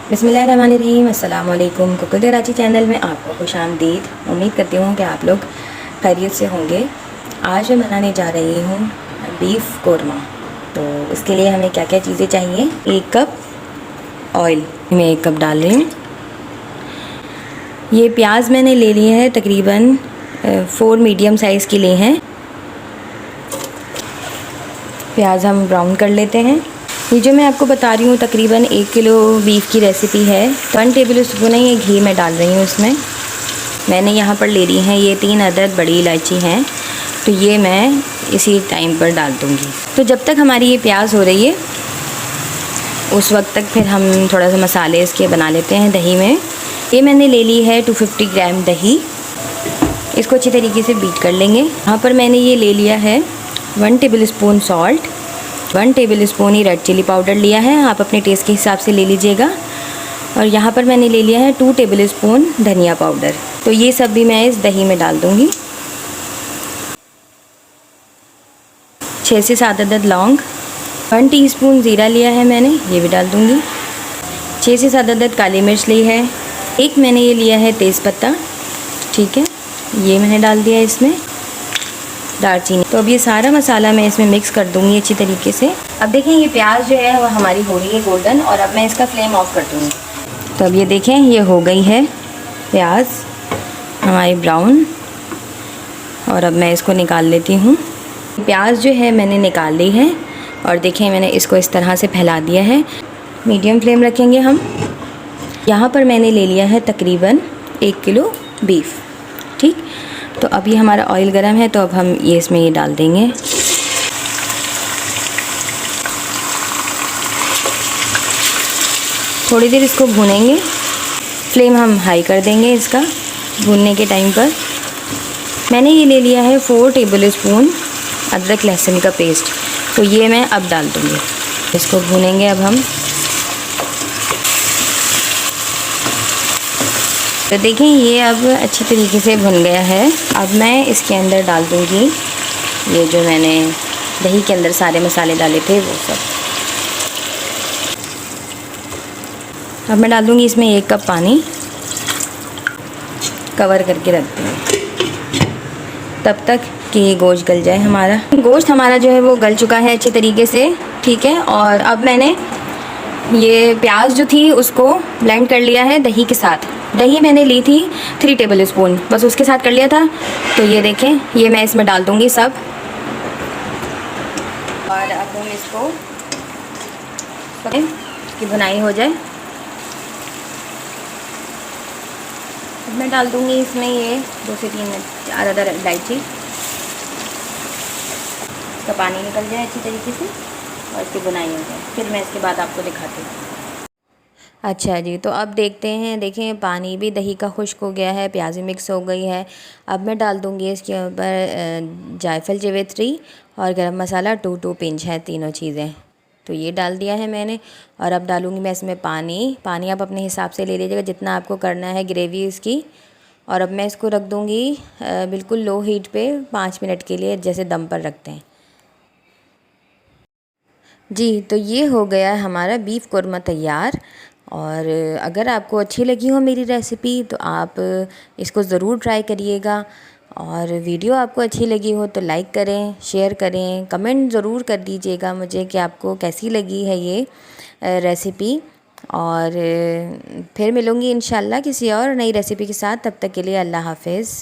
बिस्मिल्लाहिर्रहमानिर्रहीम। अस्सलाम वालेकुम। कुकिंग कराची चैनल में आपको खुशामदीद। उम्मीद करती हूँ कि आप लोग खैरियत से होंगे। आज मैं बनाने जा रही हूँ बीफ कोरमा। तो इसके लिए हमें क्या क्या चीज़ें चाहिए। 1 कप ऑयल मैं 1 कप डाल रही हूँ। ये प्याज मैंने ले लिए हैं, तकरीबन 4 मीडियम साइज़ के लिए हैं। प्याज हम ब्राउन कर लेते हैं। ये जो मैं आपको बता रही हूँ तकरीबन 1 किलो बीफ की रेसिपी है। 1 टेबल स्पून है ये घी मैं डाल रही हूँ इसमें। मैंने यहाँ पर ले ली हैं ये 3 अदद बड़ी इलायची हैं, तो ये मैं इसी टाइम पर डाल दूँगी। तो जब तक हमारी ये प्याज हो रही है उस वक्त तक फिर हम थोड़ा सा मसाले इसके बना लेते हैं। दही में ये मैंने ले ली है 250 ग्राम दही। इसको अच्छी तरीके से बीट कर लेंगे। यहाँ पर मैंने ये ले लिया है 1 tablespoon salt, 1 tablespoon ही रेड चिली पाउडर लिया है, आप अपने टेस्ट के हिसाब से ले लीजिएगा। और यहाँ पर मैंने ले लिया है 2 टेबल स्पून धनिया पाउडर। तो ये सब भी मैं इस दही में डाल दूँगी। 6 से 7 अदद लौंग, 1 टीस्पून ज़ीरा लिया है मैंने, ये भी डाल दूँगी। 6 से 7 अदद काली मिर्च ली है। एक मैंने ये लिया है तेज़पत्ता, ठीक है, ये मैंने डाल दिया इसमें। दालचीनी। तो अब ये सारा मसाला मैं इसमें मिक्स कर दूँगी अच्छी तरीके से। अब देखें ये प्याज जो है वो हमारी हो रही है गोल्डन, और अब मैं इसका फ्लेम ऑफ कर दूँगी। तो अब ये देखें ये हो गई है प्याज हमारी ब्राउन, और अब मैं इसको निकाल लेती हूँ। प्याज जो है मैंने निकाल ली है, और देखें मैंने इसको इस तरह से फैला दिया है। मीडियम फ्लेम रखेंगे हम। यहाँ पर मैंने ले लिया है तकरीबन 1 किलो बीफ, ठीक। तो अब ये हमारा ऑयल गर्म है, तो अब हम ये इसमें ये डाल देंगे। थोड़ी देर इसको भूनेंगे। फ्लेम हम हाई कर देंगे इसका भूनने के टाइम पर। मैंने ये ले लिया है 4 टेबल स्पून अदरक लहसुन का पेस्ट, तो ये मैं अब डाल दूँगी। इसको भूनेंगे अब हम। तो देखें ये अब अच्छी तरीके से भुन गया है। अब मैं इसके अंदर डाल दूँगी ये जो मैंने दही के अंदर सारे मसाले डाले थे वो सब। अब मैं डाल दूँगी इसमें 1 कप पानी। कवर करके रख दूँगी तब तक कि गोश्त गल जाए हमारा। गोश्त हमारा जो है वो गल चुका है अच्छी तरीके से, ठीक है। और अब मैंने ये प्याज जो थी उसको ब्लेंड कर लिया है दही के साथ। दही मैंने ली थी 3 टेबल स्पून, बस उसके साथ कर लिया था। तो ये देखें ये मैं इसमें डाल दूँगी सब, और अब हम इसको कि भुनाई हो जाए। अब मैं डाल दूँगी इसमें ये 2 से 3 अदद इलायची। इसका पानी निकल जाए अच्छी तरीके से और इसकी भुनाई हो जाए, फिर मैं इसके बाद आपको दिखाती हूँ। अच्छा जी, तो अब देखते हैं। देखें पानी भी दही का खुश्क हो गया है, प्याज भी मिक्स हो गई है। अब मैं डाल दूँगी इसके ऊपर जायफल जावित्री और गरम मसाला 2 पिंच है, तीनों चीज़ें। तो ये डाल दिया है मैंने। और अब डालूँगी मैं इसमें पानी आप अपने हिसाब से ले लीजिएगा जितना आपको करना है ग्रेवी इसकी। और अब मैं इसको रख दूँगी बिल्कुल लो हीट पे 5 मिनट के लिए, जैसे दम पर रखते हैं जी। तो ये हो गया है हमारा बीफ कोरमा तैयार। और अगर आपको अच्छी लगी हो मेरी रेसिपी तो आप इसको ज़रूर ट्राई करिएगा। और वीडियो आपको अच्छी लगी हो तो लाइक करें, शेयर करें, कमेंट ज़रूर कर दीजिएगा मुझे कि आपको कैसी लगी है ये रेसिपी। और फिर मिलूँगी इंशाल्लाह किसी और नई रेसिपी के साथ। तब तक के लिए अल्लाह हाफ़िज़।